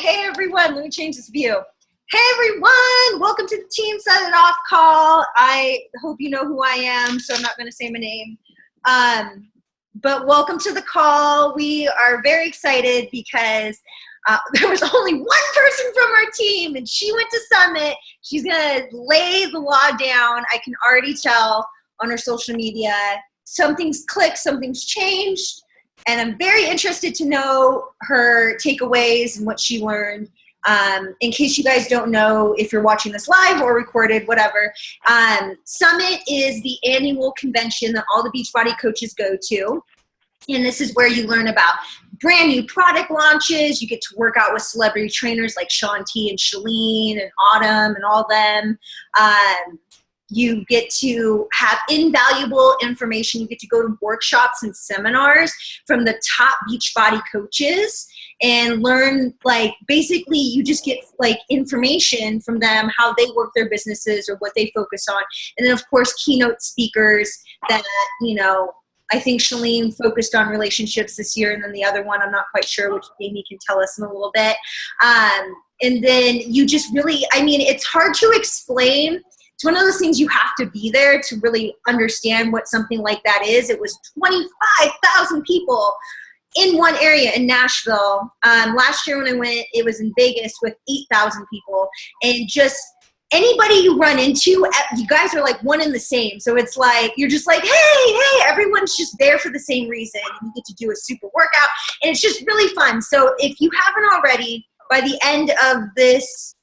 Hey everyone, let me change this view. Hey everyone, welcome to the Team Set It Off call. I hope you know who I am, so I'm not going to say my name. But welcome to the call. We are very excited because there was only one person from our team, and she went to Summit. She's going to lay the law down. I can already tell on her social media. Something's clicked, something's changed, and I'm very interested to know her takeaways and what she learned. In case you guys don't know, if you're watching this live or recorded, whatever, Summit is the annual convention that all the Beachbody coaches go to. And this is where you learn about brand new product launches. You get to work out with celebrity trainers like Shaun T and Shalene and Autumn and all them. You get to have invaluable information. You get to go to workshops and seminars from the top Beachbody coaches and learn, like, basically you just get like information from them, how they work their businesses or what they focus on. And then of course, keynote speakers that, you know, I think Shalene focused on relationships this year, and then the other one, I'm not quite sure, which Jami can tell us in a little bit. And then you just really, I mean, it's hard to explain. It's one of those things you have to be there to really understand what something like that is. It was 25,000 people in one area in Nashville. Last year when I went, it was in Vegas with 8,000 people. And just anybody you run into, you guys are like one and the same. So it's like, you're just like, hey, everyone's just there for the same reason. You get to do a super workout, and it's just really fun. So if you haven't already, by the end of this,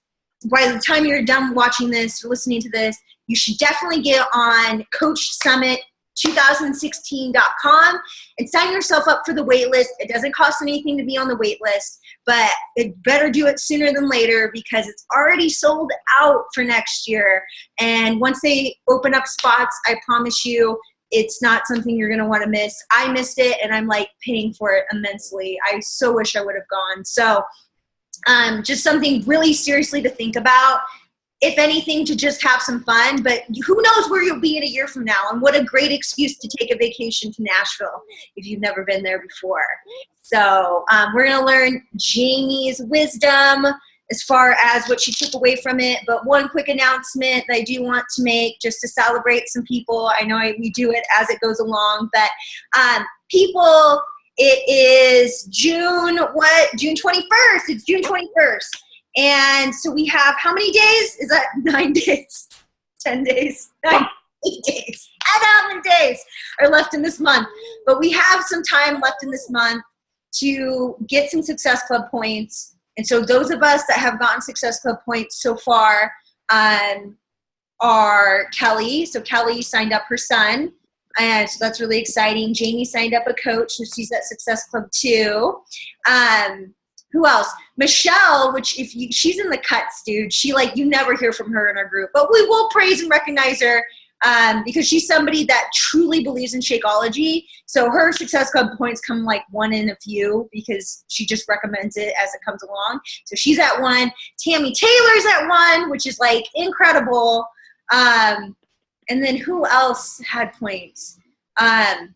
by the time you're done watching this or listening to this, you should definitely get on CoachSummit2016.com and sign yourself up for the wait list. It doesn't cost anything to be on the wait list, but it better do it sooner than later because it's already sold out for next year. And once they open up spots, I promise you, it's not something you're going to want to miss. I missed it, and I'm like paying for it immensely. I so wish I would have gone. So just something really seriously to think about. If anything, to just have some fun, but who knows where you'll be in a year from now, and what a great excuse to take a vacation to Nashville if you've never been there before. So we're going to learn Jami's wisdom as far as what she took away from it. But one quick announcement that I do want to make just to celebrate some people. I know we do it as it goes along, but people, it is June 21st. It's June 21st. And so we have how many days? Is that 9 days? 10 days? 8 days. I don't know how many days are left in this month. But we have some time left in this month to get some Success Club points. And so those of us that have gotten Success Club points so far are Kelly. So Kelly signed up her son. And so that's really exciting. Jami signed up a coach, so she's at Success Club too. Who else? Michelle, which she's in the cuts, dude. She, like, you never hear from her in our group, but we will praise and recognize her because she's somebody that truly believes in Shakeology. So her Success Club points come like one in a few because she just recommends it as it comes along. So she's at 1. Tammy Taylor's at 1, which is like incredible. And then who else had points? I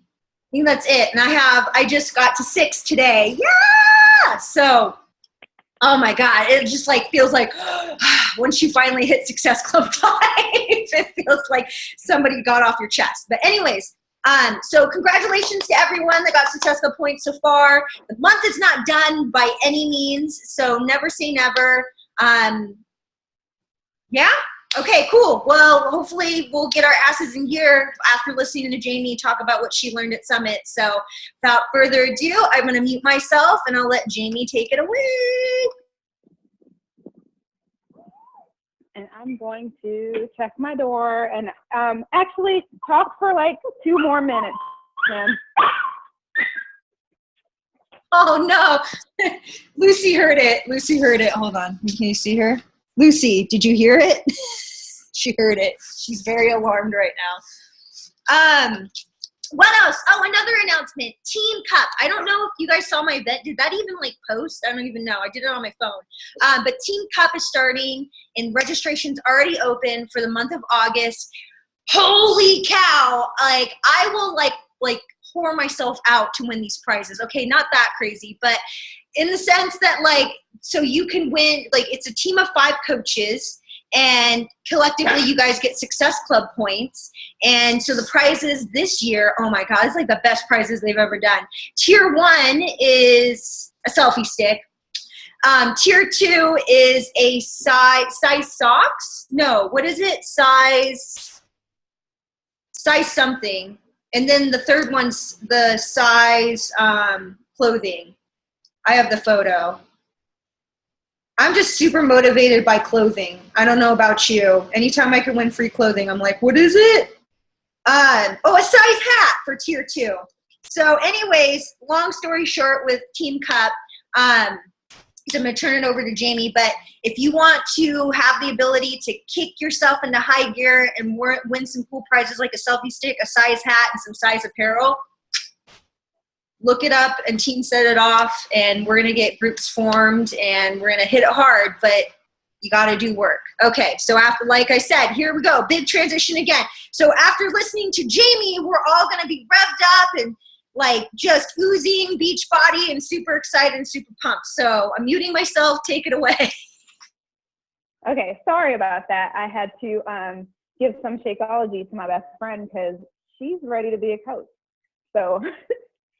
think that's it. And I just got to 6 today. Yeah! So, oh my God, it just like feels like once you finally hit Success Club 5, it feels like somebody got off your chest. But anyways, so congratulations to everyone that got Success Club points so far. The month is not done by any means, so never say never. Yeah? Okay, cool. Well, hopefully we'll get our asses in gear after listening to Jami talk about what she learned at Summit. So without further ado, I'm going to mute myself and I'll let Jami take it away. And I'm going to check my door and actually talk for like 2 more minutes, Jen. Oh, no. Lucy heard it. Lucy heard it. Hold on. Can you see her? Lucy, did you hear it? She heard it. She's very alarmed right now. What else? Oh, another announcement. Team Cup. I don't know if you guys saw my event. Did that even like post? I don't even know. I did it on my phone. But Team Cup is starting and registration's already open for the month of August. Holy cow. Like, I will like pour myself out to win these prizes. Okay, not that crazy, but in the sense that like, so you can win, like it's a team of 5 coaches, and collectively you guys get Success Club points. And so the prizes this year, oh my God, it's like the best prizes they've ever done. Tier 1 is a selfie stick. Tier 2 is a size socks. No, what is it? Size something. And then the third one's the size clothing. I have the photo. I'm just super motivated by clothing. I don't know about you. Anytime I can win free clothing, I'm like, what is it? A size hat for tier 2. So anyways, long story short with Team Cup, so I'm going to turn it over to Jami, but if you want to have the ability to kick yourself into high gear and win some cool prizes like a selfie stick, a size hat, and some size apparel, look it up and Team Set It Off, and we're going to get groups formed, and we're going to hit it hard, but you got to do work. Okay, so after, like I said, here we go, big transition again. So after listening to Jami, we're all going to be revved up and like just oozing beach body and super excited and super pumped. So I'm muting myself. Take it away. Okay, sorry about that. I had to give some Shakeology to my best friend because she's ready to be a coach. So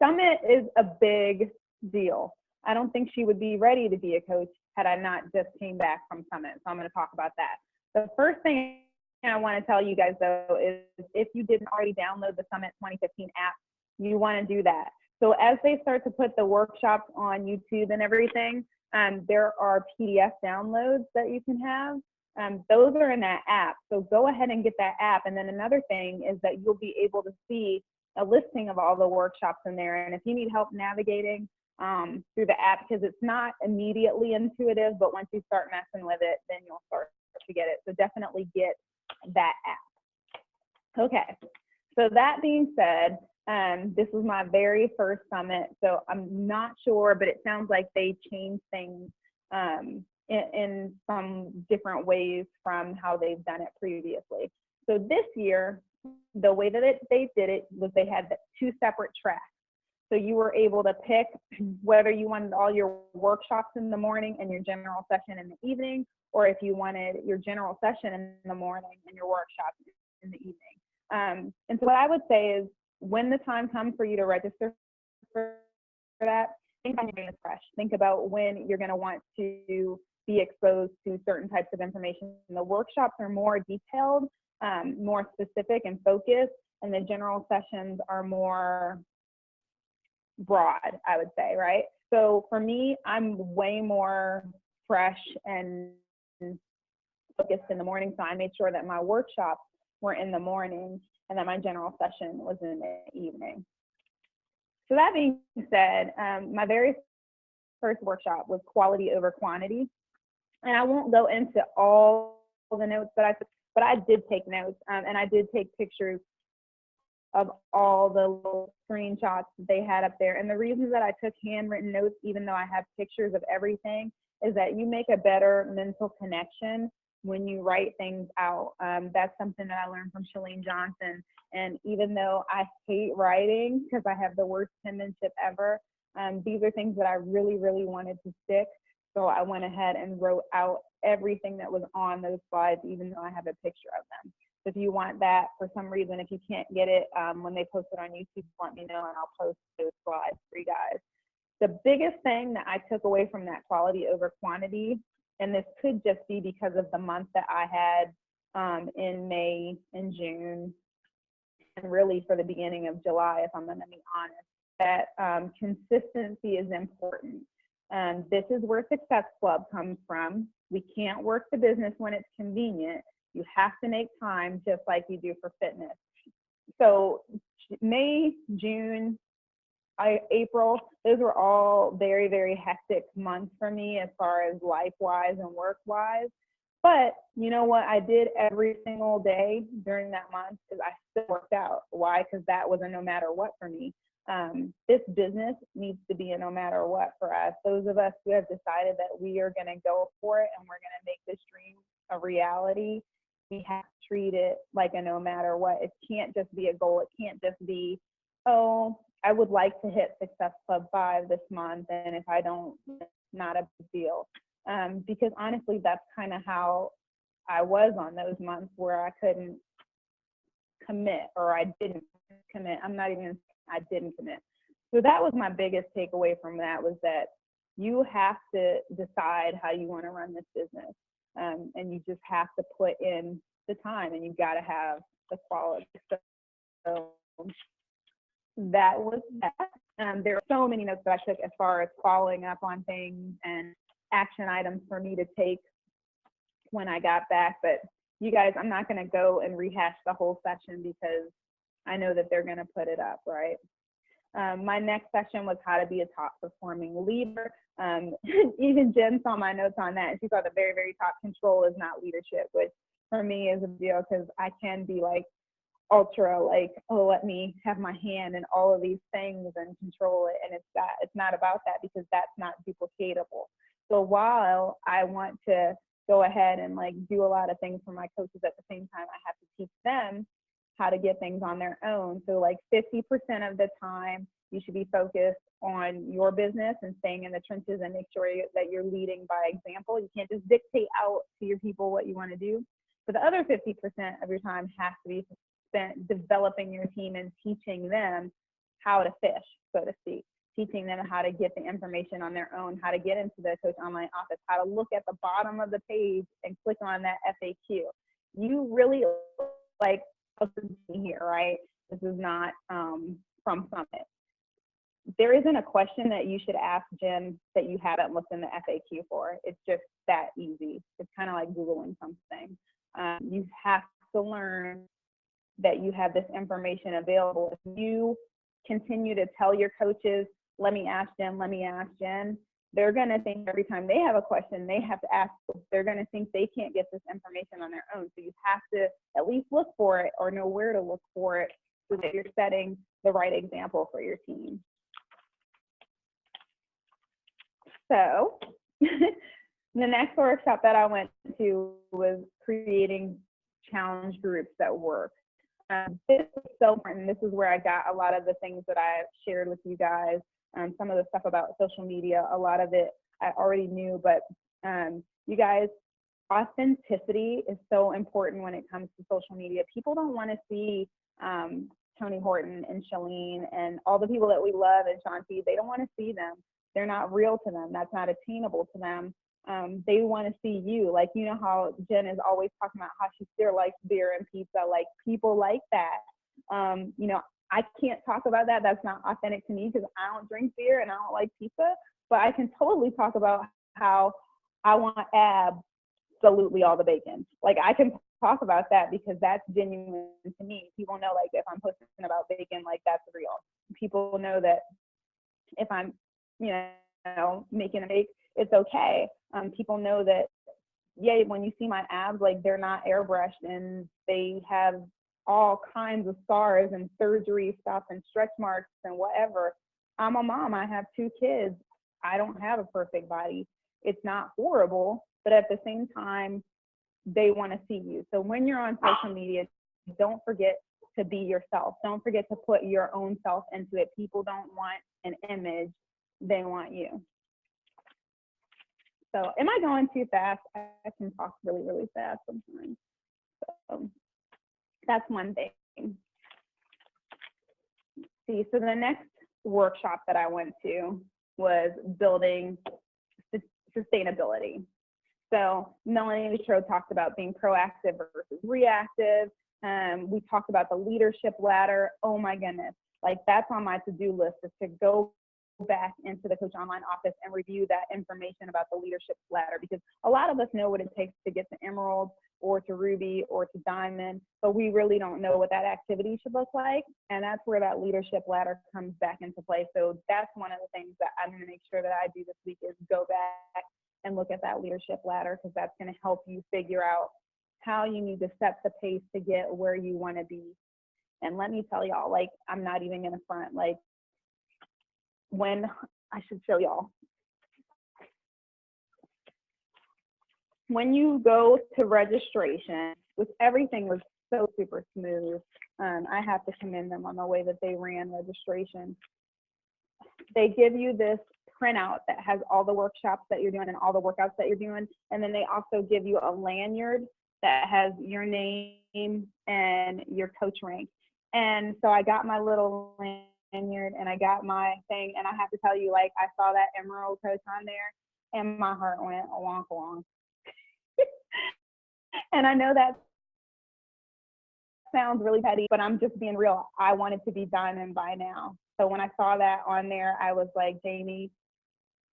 Summit is a big deal. I don't think she would be ready to be a coach had I not just came back from Summit. So I'm going to talk about that. The first thing I want to tell you guys, though, is if you didn't already download the Summit 2015 app, you want to do that. So as they start to put the workshops on YouTube and everything, there are PDF downloads that you can have. Those are in that app. So go ahead and get that app. And then another thing is that you'll be able to see a listing of all the workshops in there. And if you need help navigating through the app, because it's not immediately intuitive, but once you start messing with it, then you'll start to get it. So definitely get that app. Okay. So that being said, this was my very first summit, so I'm not sure, but it sounds like they changed things in some different ways from how they've done it previously. So this year, the way that they did it was they had 2 separate tracks. So you were able to pick whether you wanted all your workshops in the morning and your general session in the evening, or if you wanted your general session in the morning and your workshop in the evening. And so what I would say is, when the time comes for you to register for that, think on your brain is fresh. Think about when you're going to want to be exposed to certain types of information. The workshops are more detailed, more specific and focused, and the general sessions are more broad, I would say, right? So for me, I'm way more fresh and focused in the morning, so I made sure that my workshops were in the morning and that my general session was in the evening. So that being said, my very first workshop was quality over quantity. And I won't go into all the notes that I took, but I did take notes, and I did take pictures of all the little screenshots that they had up there. And the reason that I took handwritten notes, even though I have pictures of everything, is that you make a better mental connection when you write things out. That's something that I learned from Shalene Johnson. And even though I hate writing because I have the worst penmanship ever, these are things that I really, really wanted to stick. So I went ahead and wrote out everything that was on those slides, even though I have a picture of them. So if you want that for some reason, if you can't get it when they post it on YouTube, let me know and I'll post those slides for you guys. The biggest thing that I took away from that quality over quantity, and this could just be because of the month that I had in May and June, and really for the beginning of July, if I'm going to be honest, that consistency is important. This is where Success Club comes from. We can't work the business when it's convenient. You have to make time just like you do for fitness. So May, June, April, those were all very, very hectic months for me as far as life-wise and work-wise. But you know what I did every single day during that month is I still worked out. Why? Because that was a no matter what for me. This business needs to be a no matter what for us. Those of us who have decided that we are going to go for it and we're going to make this dream a reality, we have to treat it like a no matter what. It can't just be a goal. It can't just be, oh, I would like to hit Success Club 5 this month, and if I don't, it's not a big deal. Because honestly, that's kind of how I was on those months where I couldn't commit, or I didn't commit. I didn't commit. So that was my biggest takeaway from that, was that you have to decide how you want to run this business. And you just have to put in the time, and you got to have the quality. So that was that. There are so many notes that I took as far as following up on things and action items for me to take when I got back. But you guys, I'm not going to go and rehash the whole session because I know that they're going to put it up, right? My next session was how to be a top performing leader. Even Jen saw my notes on that, and she saw the very, very top. Control is not leadership, which for me is a deal, because I can be like ultra, like, oh, let me have my hand in all of these things and control it. And it's not about that, because that's not duplicatable. So while I want to go ahead and like do a lot of things for my coaches, at the same time, I have to teach them how to get things on their own. So like 50% of the time, you should be focused on your business and staying in the trenches, and make sure that you're leading by example. You can't just dictate out to your people what you want to do. But the other 50% of your time has to be spent developing your team and teaching them how to fish, so to speak, teaching them how to get the information on their own, how to get into the Coach Online office, how to look at the bottom of the page and click on that FAQ. You really like here, right? This is not from Summit. There isn't a question that you should ask Jen that you haven't looked in the FAQ for. It's just that easy. It's kind of like Googling something. You have to learn that you have this information available. If you continue to tell your coaches, let me ask Jen, they're going to think every time they have a question, they have to ask, they're going to think they can't get this information on their own. So you have to at least look for it, or know where to look for it, so that you're setting the right example for your team. So the next workshop that I went to was creating challenge groups at work. This is so important. This is where I got a lot of the things that I've shared with you guys. Some of the stuff about social media, a lot of it I already knew, but you guys, authenticity is so important when it comes to social media. People don't want to see Tony Horton and Shalene and all the people that we love, and Shanti. They don't want to see them. They're not real to them. That's not attainable to them. They want to see you. Like, you know how Jen is always talking about how she still likes beer and pizza. Like, people like that. You know, I can't talk about that. That's not authentic to me, because I don't drink beer and I don't like pizza. But I can totally talk about how I want absolutely all the bacon. Like, I can talk about that because that's genuine to me. People know, like, if I'm posting about bacon, like, that's real. People know that if I'm, you know, making a bake, it's okay. People know that, yeah, when you see my abs, like, they're not airbrushed, and they have all kinds of scars and surgery stuff and stretch marks and whatever. I'm a mom. I have 2 kids. I don't have a perfect body. It's not horrible, but at the same time, they want to see you. So when you're on social media, don't forget to be yourself. Don't forget to put your own self into it. People don't want an image. They want you. So am I going too fast? I can talk really, really fast sometimes. So that's one thing. See, so the next workshop that I went to was building sustainability. So Melanie Littrow talked about being proactive versus reactive. We talked about the leadership ladder. Oh my goodness, like, that's on my to-do list, is to go back into the Coach Online office and review that information about the leadership ladder, because a lot of us know what it takes to get to Emerald or to Ruby or to Diamond, but we really don't know what that activity should look like. And that's where that leadership ladder comes back into play. So that's one of the things that I'm going to make sure that I do this week, is go back and look at that leadership ladder, because that's going to help you figure out how you need to set the pace to get where you want to be. And let me tell y'all, like, I'm not even going to front, like, when I should show y'all. When you go to registration, which everything was so super smooth. I have to commend them on the way that they ran registration. They give you this printout that has all the workshops that you're doing and all the workouts that you're doing. And then they also give you a lanyard that has your name and your coach rank. And so I got my little lanyard and I got my thing. And I have to tell you, like, I saw that Emerald coach on there and my heart went wonk wonk. And I know that sounds really petty, but I'm just being real. I wanted to be diamond by now. So when I saw that on there, I was like, Jami,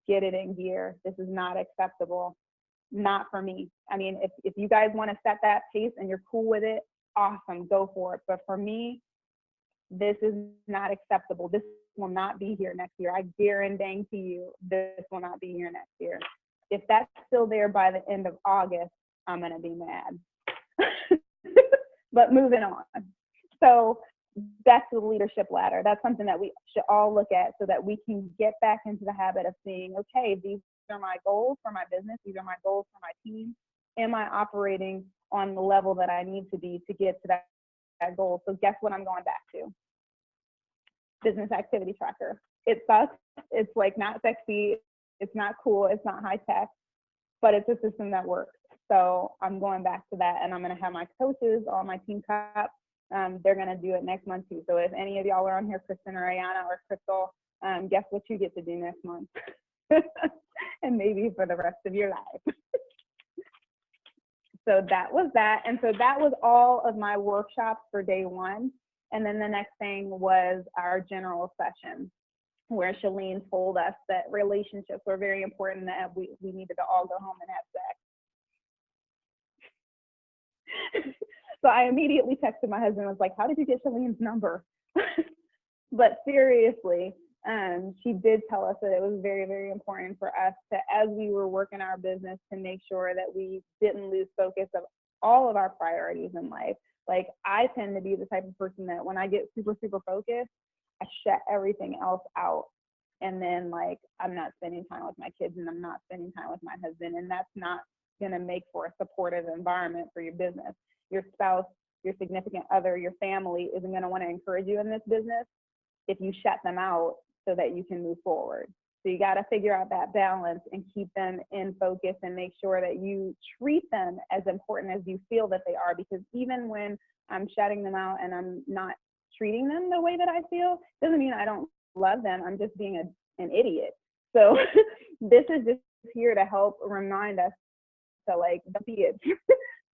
get it in gear. This is not acceptable. Not for me. I mean, if you guys want to set that pace and you're cool with it, awesome, go for it. But for me, this is not acceptable. This will not be here next year. I guarantee you this will not be here next year. If that's still there by the end of August, I'm going to be mad. But moving on. So that's the leadership ladder. That's something that we should all look at so that we can get back into the habit of seeing, okay, these are my goals for my business. These are my goals for my team. Am I operating on the level that I need to be to get to that goal? So guess what I'm going back to? Business activity tracker. It sucks. It's like not sexy. It's not cool. It's not high tech, but it's a system that works. So I'm going back to that, and I'm going to have my coaches on my team cup. They're going to do it next month too. So if any of y'all are on here, Kristen or Ayana or Crystal, guess what you get to do next month? And maybe for the rest of your life. So that was that. And so that was all of my workshops for day one. And then the next thing was our general session, where Shalene told us that relationships were very important, that we needed to all go home and have sex. So I immediately texted my husband and was like, how did you get Shalene's number? But seriously, she did tell us that it was very, very important for us to, as we were working our business, to make sure that we didn't lose focus of all of our priorities in life. Like, I tend to be the type of person that when I get super, super focused, I shut everything else out. And then, like, I'm not spending time with my kids and I'm not spending time with my husband. And that's not going to make for a supportive environment for your business. Your spouse, your significant other, your family isn't going to want to encourage you in this business if you shut them out so that you can move forward. So you got to figure out that balance and keep them in focus and make sure that you treat them as important as you feel that they are. Because even when I'm shutting them out and I'm not treating them the way that I feel, doesn't mean I don't love them. I'm just being an idiot. So this is just here to help remind us to, like, don't be it.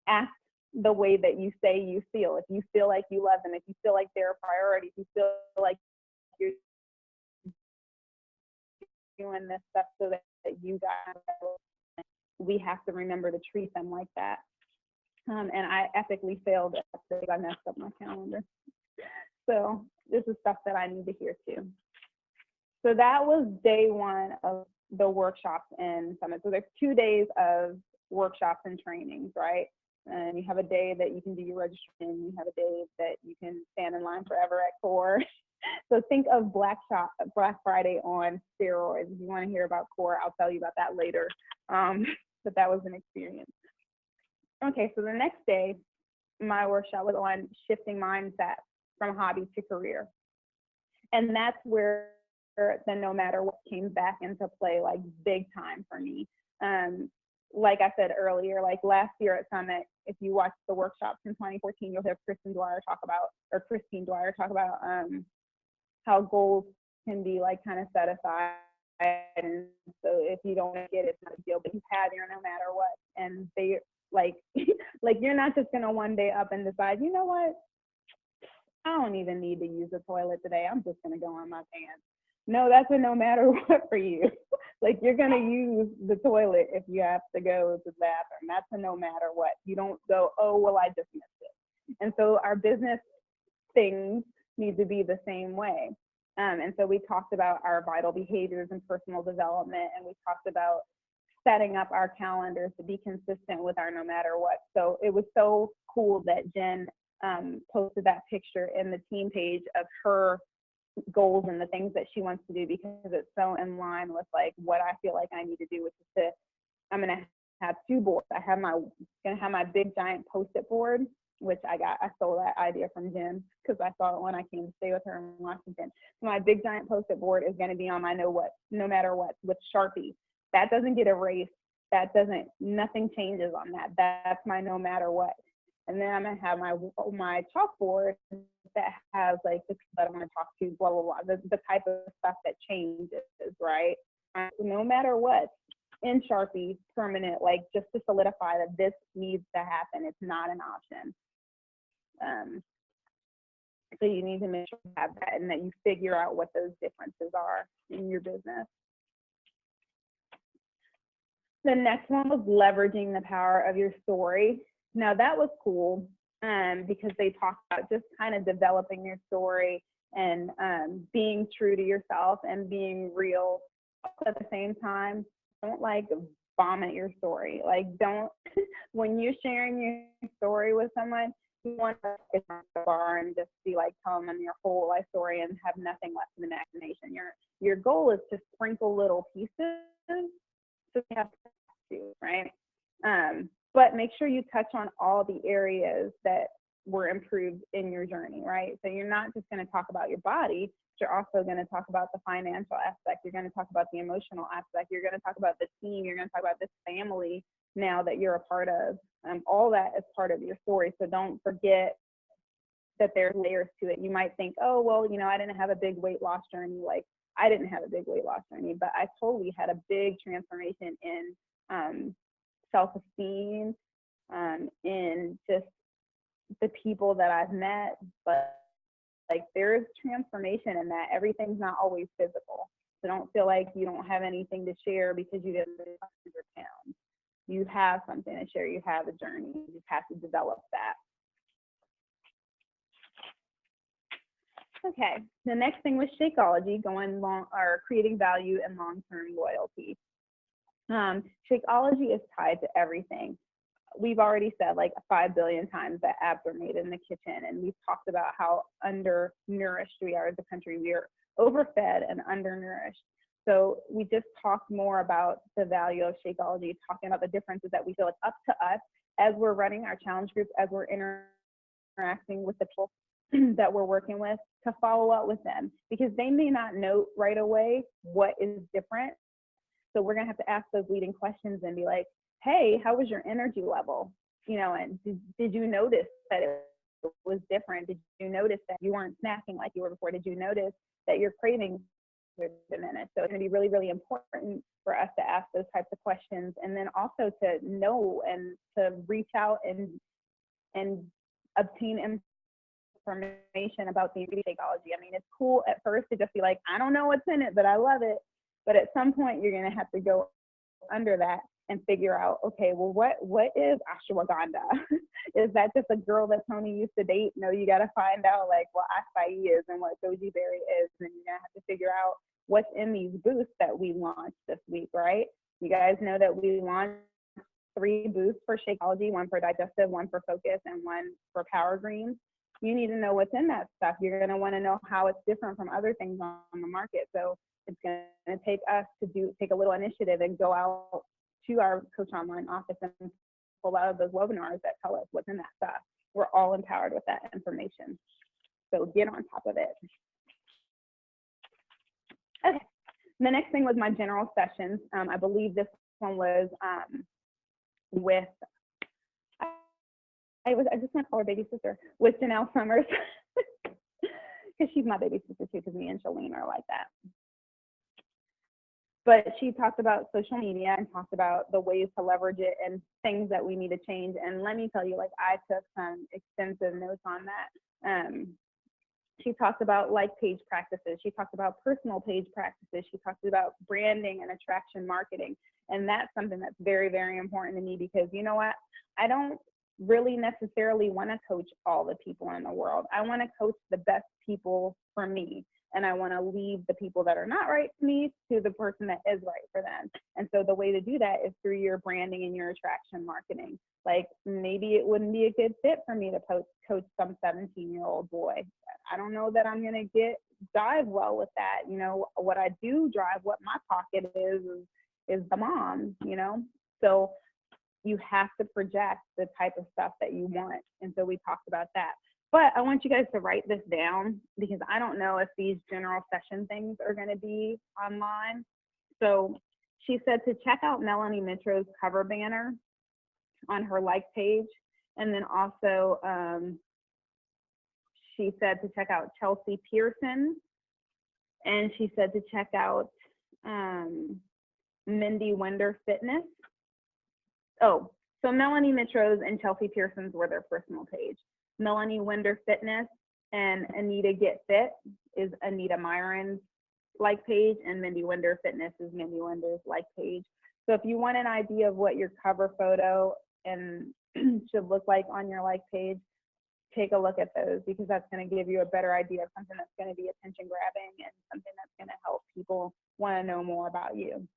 Act the way that you say you feel. If you feel like you love them, if you feel like they're a priority, if you feel like you're doing this stuff so that you guys, we have to remember to treat them like that. And I ethically failed at this. I messed up my calendar. So this is stuff that I need to hear too. So that was day one of the workshops and summit. So there's 2 days of workshops and trainings, right? And you have a day that you can do your registration. You have a day that you can stand in line forever at Core. So think of Black Friday on steroids. If you want to hear about Core, I'll tell you about that later. But that was an experience. Okay, so the next day, my workshop was on shifting mindset from hobby to career. And that's where the no matter what came back into play, like, big time for me. Like I said earlier, like last year at Summit, if you watch the workshops in 2014, you'll hear Christine Dwyer talk about how goals can be, like, kind of set aside. And so if you don't get it, it's not a deal, but you have your no matter what. And they, like, like, you're not just going to one day up and decide, you know what, I don't even need to use the toilet today. I'm just going to go on my pants. No, that's a no matter what for you. Like, you're going to use the toilet if you have to go to the bathroom. That's a no matter what. You don't go, oh, well, I just missed it. And so our business things need to be the same way. And so we talked about our vital behaviors and personal development, and we talked about setting up our calendars to be consistent with our no matter what. So it was so cool that Jen posted that picture in the team page of her goals and the things that she wants to do, because it's so in line with, like, what I feel like I need to do, which is I'm going to have 2 boards. I'm going to have my big giant post-it board which I stole that idea from Jen because I saw it when I came to stay with her in Washington. So my big giant post-it board is going to be on my no matter what with Sharpie. That doesn't get erased. Nothing changes on that. That's my no matter what. And then I'm going to have my chalkboard that has like the people that I'm going to talk to, blah, blah, blah, the type of stuff that changes, right? No matter what, in Sharpie, permanent, like just to solidify that this needs to happen. It's not an option. So you need to make sure you have that and that you figure out what those differences are in your business. The next one was leveraging the power of your story. Now that was cool because they talked about just kind of developing your story and being true to yourself and being real. At the same time, don't like vomit your story. Like don't, when you're sharing your story with someone, you want to get on the bar and just be like telling them your whole life story and have nothing left in the imagination. Your goal is to sprinkle little pieces so you have to, right? But make sure you touch on all the areas that were improved in your journey, right? So you're not just going to talk about your body, but you're also going to talk about the financial aspect. You're going to talk about the emotional aspect. You're going to talk about the team. You're going to talk about this family now that you're a part of. All that is part of your story. So don't forget that there's layers to it. You might think, oh, well, you know, I didn't have a big weight loss journey. Like I didn't have a big weight loss journey, but I totally had a big transformation in self-esteem, in just the people that I've met. But like there is transformation in that. Everything's not always physical. So don't feel like you don't have anything to share because you didn't lose 100 pounds. You have something to share. You have a journey. You just have to develop that. Okay, the next thing was Shakeology, creating value and long-term loyalty. Shakeology is tied to everything. We've already said like 5 billion times that abs are made in the kitchen, and we've talked about how undernourished we are as a country. We are overfed and undernourished. So we just talked more about the value of Shakeology, talking about the differences that we feel it's up to us as we're running our challenge groups, as we're interacting with the people that we're working with, to follow up with them, because they may not know right away what is different. So we're gonna have to ask those leading questions and be like, hey, how was your energy level? You know, and did you notice that it was different? Did you notice that you weren't snacking like you were before? Did you notice that your cravings were diminished? So it's gonna be really, really important for us to ask those types of questions, and then also to know and to reach out and obtain information about the Shakeology. I mean, it's cool at first to just be like, I don't know what's in it, but I love it. But at some point, you're going to have to go under that and figure out, okay, well, what is ashwagandha? Is that just a girl that Tony used to date? No, you got to find out like what acai is and what goji berry is. And you're going to have to figure out what's in these boosts that we launched this week, right? You guys know that we launched 3 boosts for Shakeology, 1 for digestive, 1 for focus, and 1 for power greens. You need to know what's in that stuff. You're going to want to know how it's different from other things on the market. So it's going to take us to take a little initiative and go out to our Coach Online office and pull out of those webinars that tell us what's in that stuff. We're all empowered with that information. So get on top of it. Okay. The next thing was my general sessions. I believe this one was with, I just want to call her baby sister, with Janelle Summers, because she's my baby sister too, because me and Shalene are like that. But she talked about social media and talked about the ways to leverage it and things that we need to change. And let me tell you, like, I took some extensive notes on that. She talked about like page practices. She talked about personal page practices. She talked about branding and attraction marketing. And that's something that's very, very important to me, because you know what? I don't really necessarily want to coach all the people in the world. I want to coach the best people for me. And I want to leave the people that are not right for me to the person that is right for them. And so the way to do that is through your branding and your attraction marketing. Like maybe it wouldn't be a good fit for me to coach some 17-year-old boy. I don't know that I'm going to dive well with that. You know, what I do drive, what my pocket is the mom, you know? So you have to project the type of stuff that you want. And so we talked about that. But I want you guys to write this down because I don't know if these general session things are going to be online. So she said to check out Melanie Mitro's cover banner on her like page. And then also she said to check out Chelsea Pearson. And she said to check out Mindy Winder Fitness. Oh, so Melanie Mitro's and Chelsea Pearson's were their personal page. Melanie Winder Fitness and Anita Get Fit is Anita Myron's like page, and Mindy Winder Fitness is Mindy Winder's like page. So if you want an idea of what your cover photo and should look like on your like page, take a look at those, because that's going to give you a better idea of something that's going to be attention grabbing and something that's going to help people want to know more about you.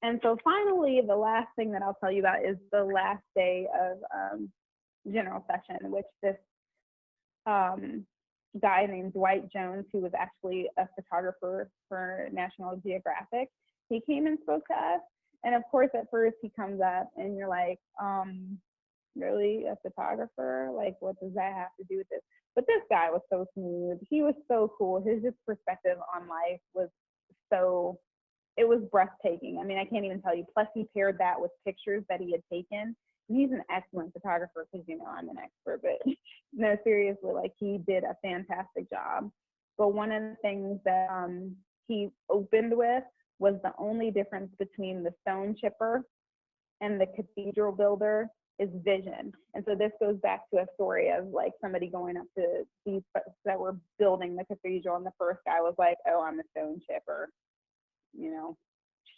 And so finally, the last thing that I'll tell you about is the last day of general session, which this guy named Dwight Jones, who was actually a photographer for National Geographic, he came and spoke to us. And of course, at first he comes up and you're like, really, a photographer? Like, what does that have to do with this? But this guy was so smooth. He was so cool. His just perspective on life was so, it was breathtaking. I mean, I can't even tell you. Plus, he paired that with pictures that he had taken. He's an excellent photographer because, you know, I'm an expert, but no, seriously, like, he did a fantastic job. But one of the things that he opened with was the only difference between the stone chipper and the cathedral builder is vision. And so this goes back to a story of like somebody going up to these folks that were building the cathedral, and the first guy was like, oh, I'm a stone chipper, you know,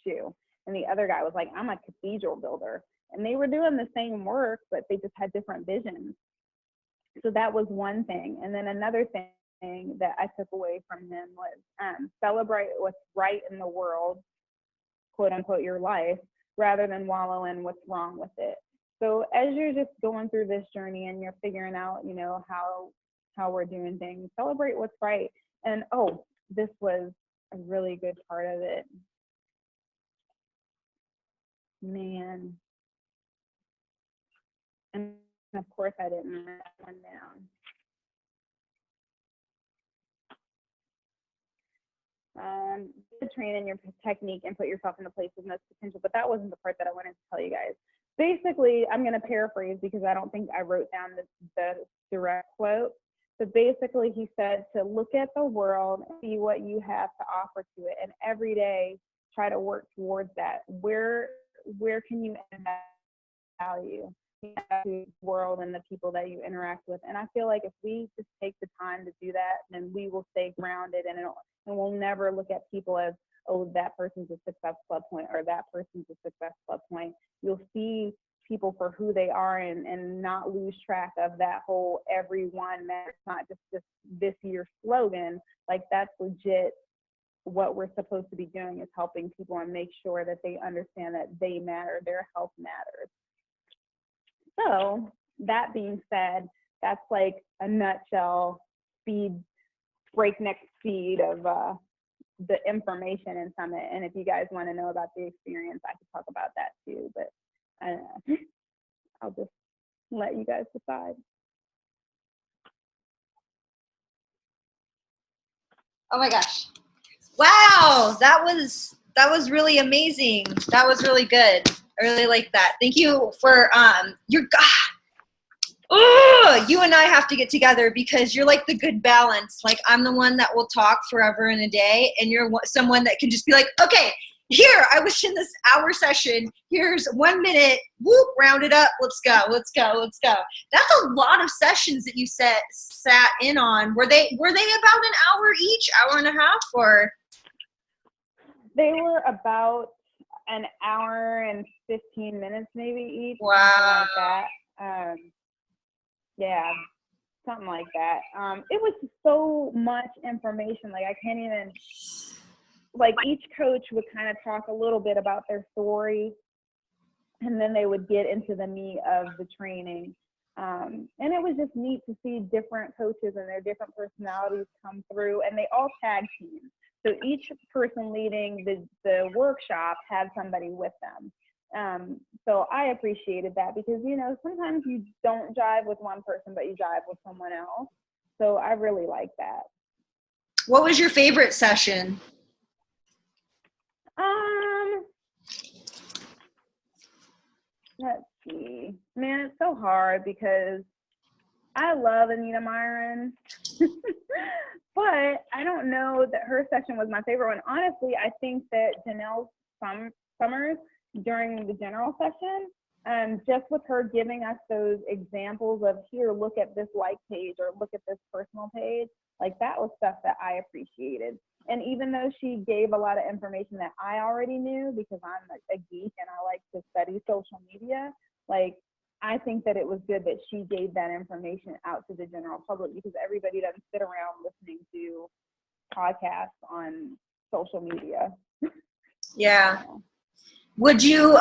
shoo. And the other guy was like, I'm a cathedral builder. And they were doing the same work, but they just had different visions. So that was one thing. And then another thing that I took away from him was celebrate what's right in the world, quote unquote, your life, rather than wallow in what's wrong with it. So as you're just going through this journey and you're figuring out, you know, how we're doing things, celebrate what's right. And oh, this was a really good part of it. Man. And of course I didn't write that one down. Train in your technique and put yourself in the place of most potential, but that wasn't the part that I wanted to tell you guys. Basically, I'm going to paraphrase because I don't think I wrote down the direct quote. But basically, he said to look at the world and see what you have to offer to it, and every day try to work towards that. Where can you add value to the world and the people that you interact with? And I feel like if we just take the time to do that, then we will stay grounded, and we'll never look at people as, oh, that person's a success club point or that person's a success club point. You'll see people for who they are and not lose track of that whole everyone matters, not just this year's slogan. Like, that's legit what we're supposed to be doing, is helping people and make sure that they understand that they matter, their health matters. So that being said, that's like a nutshell breakneck speed of the information in Summit. And if you guys want to know about the experience, I could talk about that too, but I'll just let you guys decide. Oh my gosh. Wow, that was really amazing. That was really good. I really like that. Thank you for you and I have to get together, because you're like the good balance. Like, I'm the one that will talk forever in a day, and you're someone that can just be like, okay, here, I was in this hour session. Here's 1 minute. Whoop, round it up. Let's go. Let's go. Let's go. That's a lot of sessions that you sat in on. Were they about an hour each, hour and a half, or? They were about an hour and 15 minutes maybe each. Wow. Something like that. Yeah, something like that. It was so much information. Like, I can't even, like, each coach would kind of talk a little bit about their story, and then they would get into the meat of the training. And it was just neat to see different coaches and their different personalities come through, and they all tag team. So each person leading the workshop had somebody with them. So I appreciated that because, you know, sometimes you don't jive with one person, but you jive with someone else. So I really like that. What was your favorite session? Let's see. Man, it's so hard because I love Anita Myron, but I don't know that her session was my favorite one. Honestly, I think that Janelle Summers during the general session, just with her giving us those examples of here, look at this like page or look at this personal page, like that was stuff that I appreciated. And even though she gave a lot of information that I already knew because I'm a geek and I like to study social media, like I think that it was good that she gave that information out to the general public because everybody doesn't sit around listening to podcasts on social media. Yeah. Would you,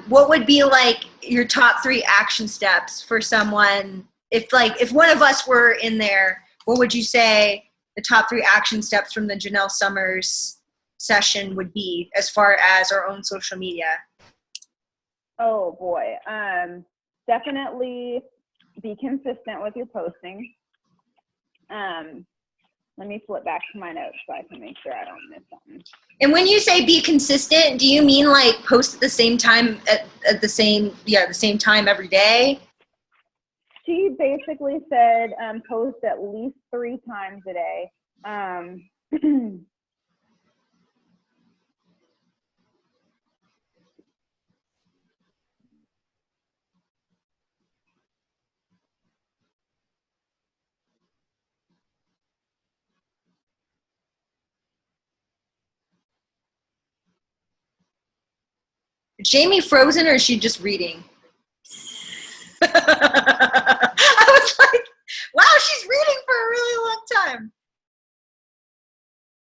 what would be like your top 3 action steps for someone, if one of us were in there, what would you say the top 3 action steps from the Janelle Summers session would be as far as our own social media? Oh boy. Definitely be consistent with your posting. Let me flip back to my notes so I can make sure I don't miss something. And when you say be consistent, do you mean like post at the same time at the same time every day? She basically said post at least 3 times a day. Is Jami frozen or is she just reading? I was like, wow, she's reading for a really long time.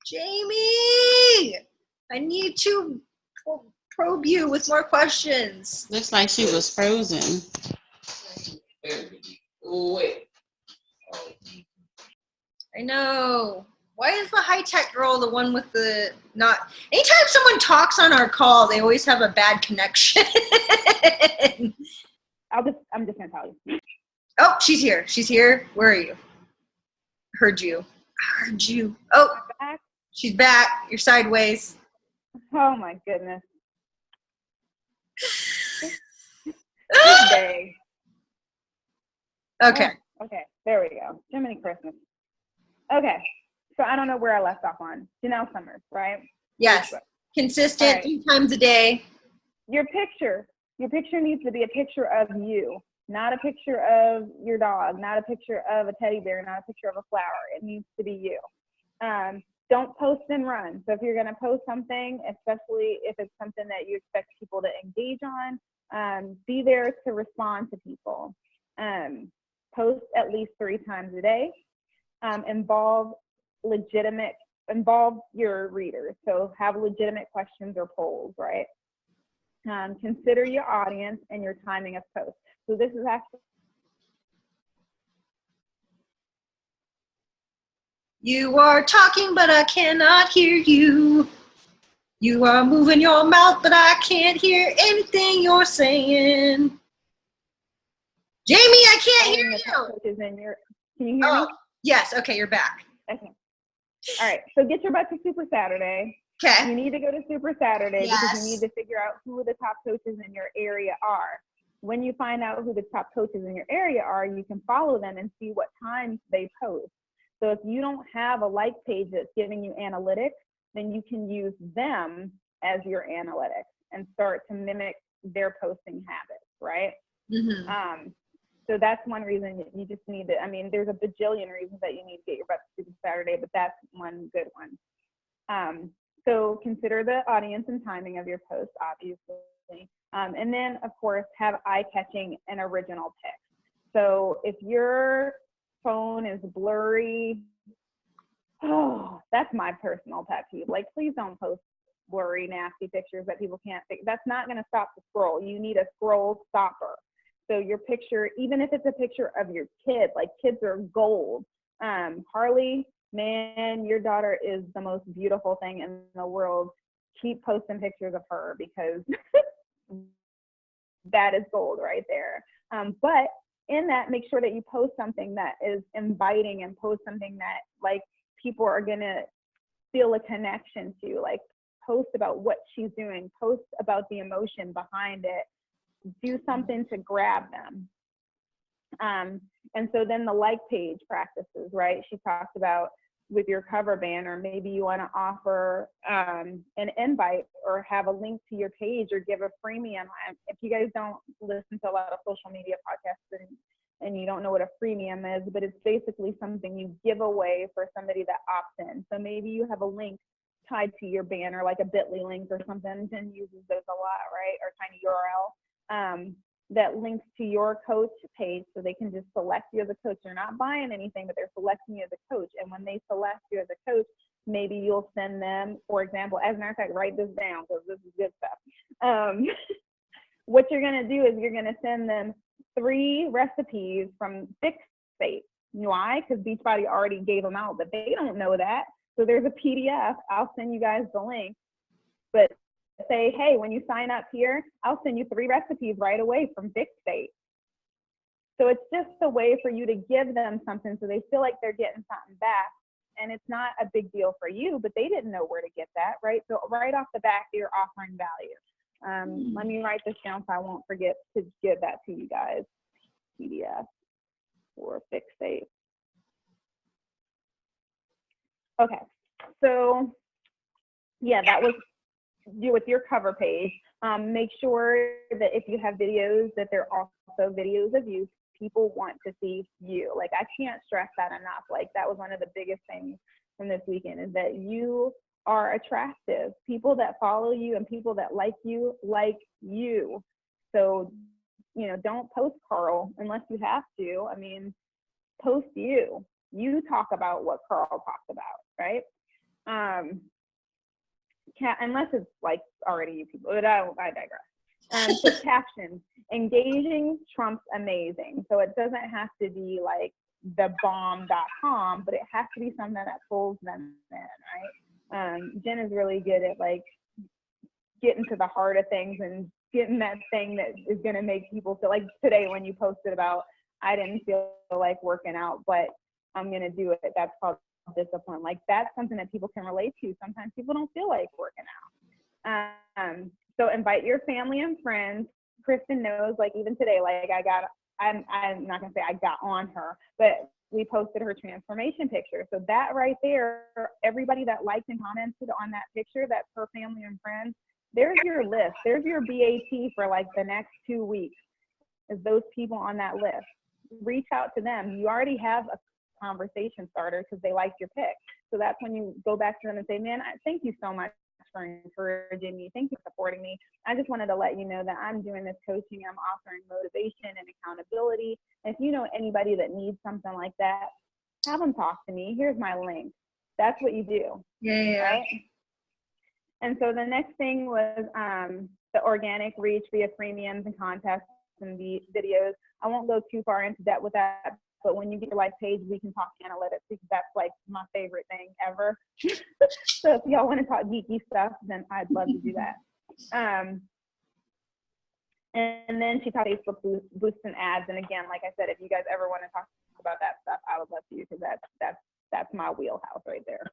Jami, I need to probe you with more questions. Looks like she was frozen. I know. Why is the high-tech girl the one with the not... Anytime someone talks on our call, they always have a bad connection. I'm just gonna tell you. Oh, she's here. She's here. Where are you? Heard you. I heard you. Oh, Back? she's back. You're sideways. Oh my goodness. Good day. Okay. Oh, okay, there we go. Jiminy Christmas. Okay, so I don't know where I left off on. Janelle Summers, right? Yes. Consistent, right. 3 times a day. Your picture needs to be a picture of you, not a picture of your dog, not a picture of a teddy bear, not a picture of a flower. It needs to be you. Don't post and run. So if you're going to post something, especially if it's something that you expect people to engage on, be there to respond to people. Post at least 3 times a day. Involve your readers. So have legitimate questions or polls, right? Consider your audience and your timing of post. So this is actually... You are talking, but I cannot hear you. You are moving your mouth, but I can't hear anything you're saying. Jami, I can't hear you. Can you hear me? Yes. Okay, you're back. Okay. All right. So get your butt to Super Saturday. Okay. You need to go to Super Saturday Yes. because you need to figure out who the top coaches in your area are. When you find out who the top coaches in your area are, you can follow them and see what times they post. So if you don't have a like page that's giving you analytics, then you can use them as your analytics and start to mimic their posting habits, right? Mm-hmm. So that's one reason you just need to, I mean, there's a bajillion reasons that you need to get your butt to Super Saturday, but that's one good one. So consider the audience and timing of your post, obviously. And then, of course, have eye-catching and original text. So if your phone is blurry, oh, that's my personal pet peeve. Like, please don't post blurry, nasty pictures that people can't think. That's not going to stop the scroll. You need a scroll stopper. So your picture, even if it's a picture of your kid, like kids are gold. Harley, man, your daughter is the most beautiful thing in the world. Keep posting pictures of her because that is gold right there. But in that, make sure that you post something that is inviting and post something that like people are going to feel a connection to, like post about what she's doing, post about the emotion behind it, do something to grab them. And so then the like page practices, right? She talked about with your cover banner, maybe you want to offer an invite or have a link to your page or give a freemium. If you guys don't listen to a lot of social media podcasts and you don't know what a freemium is, but it's basically something you give away for somebody that opts in. So maybe you have a link tied to your banner, like a bit.ly link or something. Jen uses those a lot, right? Or tiny URL. That links to your coach page, so they can just select you as a coach. They're not buying anything, but they're selecting you as a coach. And when they select you as a coach, maybe you'll send them, for example, as a matter of fact, write this down because this is good stuff. What you're going to do is you're going to send them 3 recipes from Fix State. Why? Because Beachbody already gave them out, but they don't know that. So there's a PDF. I'll send you guys the link. But say, hey, when you sign up here, I'll send you 3 recipes right away from Fix State. So it's just a way for you to give them something so they feel like they're getting something back. And it's not a big deal for you, but they didn't know where to get that, right? So right off the bat, you're offering value. Let me write this down so I won't forget to give that to you guys. PDF or Fix State. Okay, so yeah, that was with your cover page. Make sure that if you have videos, that they're also videos of you. People want to see you. Like, I can't stress that enough. Like, that was one of the biggest things from this weekend, is that you are attractive. People that follow you and people that like you. So, you know, don't post Carl unless you have to. I mean, post you. You talk about what Carl talked about, right? Unless it's like already you people, but I digress. So captions, engaging trumps amazing. So it doesn't have to be like thebomb.com, but it has to be something that pulls them in, right? Jen is really good at like getting to the heart of things and getting that thing that is going to make people feel like today when you posted about, I didn't feel like working out, but I'm going to do it. That's called discipline. Like, that's something that people can relate to. Sometimes people don't feel like working out. So invite your family and friends. Kristen knows, like, even today, like I'm not gonna say I got on her, but we posted her transformation picture. So that right there, everybody that liked and commented on that picture, that's her family and friends, there's your list. There's your BAT for like the next 2 weeks, is those people on that list. Reach out to them. You already have a conversation starter because they liked your pic. So that's when you go back to them and say, man, thank you so much for encouraging me. Thank you for supporting me. I just wanted to let you know that I'm doing this coaching. I'm offering motivation and accountability. And if you know anybody that needs something like that, have them talk to me. Here's my link. That's what you do. Yeah. Right? And so the next thing was the organic reach via freemiums and contests and the videos. I won't go too far into depth with that, but when you get your like page, we can talk analytics, because that's like my favorite thing ever. So if y'all want to talk geeky stuff, then I'd love to do that. And then she talked Facebook boosts and ads. And again, like I said, if you guys ever want to talk about that stuff, I would love to, because that's my wheelhouse right there.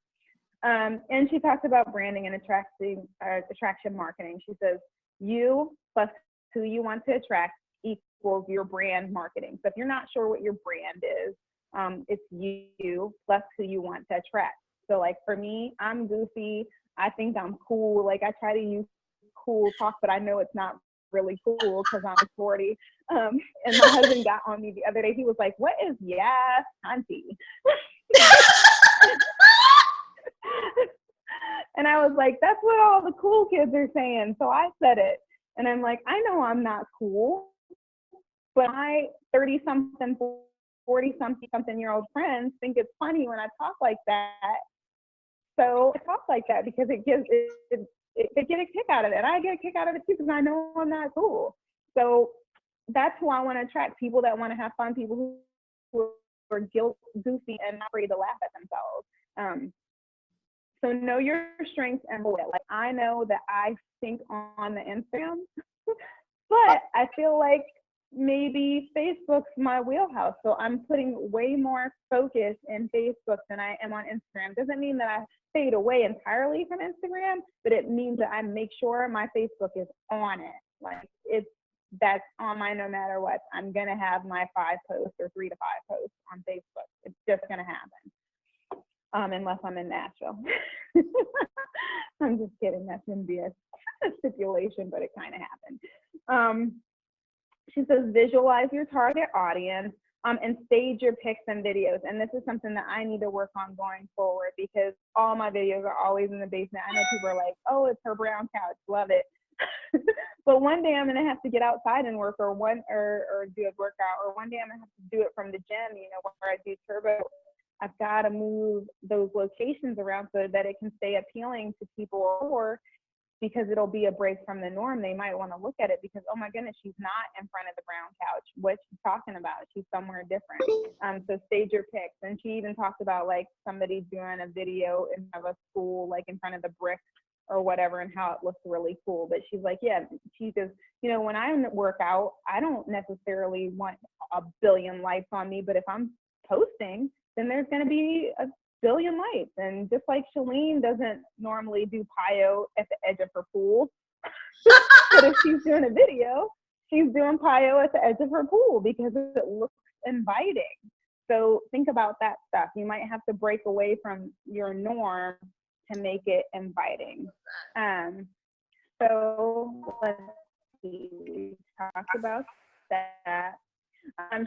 And she talks about branding and attraction marketing. She says, you plus who you want to attract equals your brand marketing. So if you're not sure what your brand is, it's you plus who you want to attract. So like for me, I'm goofy. I think I'm cool. Like, I try to use cool talk, but I know it's not really cool because I'm 40. And my husband got on me the other day. He was like, what is yes, auntie? And I was like, that's what all the cool kids are saying. So I said it. And I'm like, I know I'm not cool, but my 30-something, 40-something-year-old friends think it's funny when I talk like that. So I talk like that because they get a kick out of it. I get a kick out of it too, because I know I'm not cool. So that's who I want to attract, people that want to have fun, people who are goofy and not afraid to laugh at themselves. So know your strengths and limits. Like, I know that I think on the Instagram, but I feel like maybe Facebook's my wheelhouse. So I'm putting way more focus in Facebook than I am on Instagram. Doesn't mean that I fade away entirely from Instagram, but it means that I make sure my Facebook is on it. Like that's on my no matter what. I'm gonna have my 5 posts or 3 to 5 posts on Facebook. It's just gonna happen. Unless I'm in Nashville. I'm just kidding. That shouldn't be a stipulation, but it kind of happened. She says, visualize your target audience and stage your pics and videos. And this is something that I need to work on going forward because all my videos are always in the basement. I know people are like, oh, it's her brown couch. Love it. But one day I'm going to have to get outside and work or do a workout, or one day I'm going to have to do it from the gym, where I do turbo. I've got to move those locations around so that it can stay appealing to people, or because it'll be a break from the norm. They might want to look at it because, oh my goodness, she's not in front of the brown couch. What's she talking about? She's somewhere different. So stage your pics. And she even talked about like somebody doing a video in front of a school, like in front of the brick or whatever, and how it looks really cool. But she's like, yeah, she says, when I work out, I don't necessarily want a billion likes on me, but if I'm posting, then there's going to be a billion lights. And just like Shalene doesn't normally do PIO at the edge of her pool, but if she's doing a video, she's doing PIO at the edge of her pool because it looks inviting. So think about that stuff. You might have to break away from your norm to make it inviting. So let's see, we talked about that.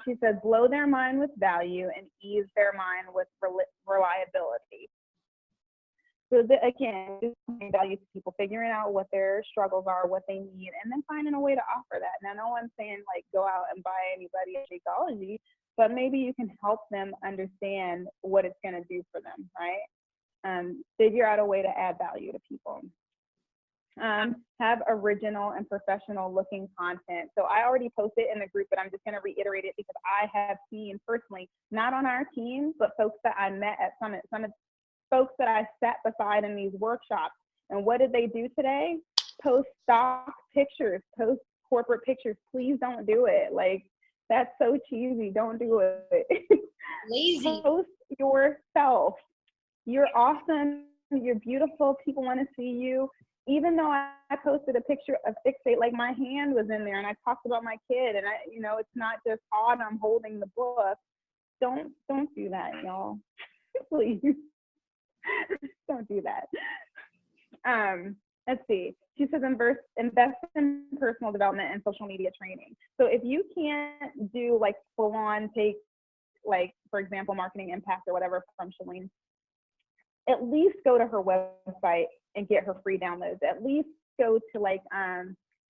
She said, blow their mind with value and ease their mind with reliability. So again, just value to people, figuring out what their struggles are, what they need, and then finding a way to offer that. Now, no one's saying like go out and buy anybody a Shakeology, but maybe you can help them understand what it's going to do for them, right? Figure out a way to add value to people. Have original and professional looking content. So I already posted in the group, but I'm just going to reiterate it because I have seen personally, not on our team, but folks that I met at Summit, folks that I sat beside in these workshops. And what did they do today? Post stock pictures, post corporate pictures. Please don't do it. Like, that's so cheesy. Don't do it. Lazy. Post yourself. You're awesome. You're beautiful. People want to see you. Even though I posted a picture of Fixate, like my hand was in there and I talked about my kid, and it's not just Autumn holding the book. Don't do that, y'all. Please. Don't do that. Let's see. She says invest in personal development and social media training. So if you can't do like full on take, like for example, marketing impact or whatever from Shalene, at least go to her website and get her free downloads. At least go to like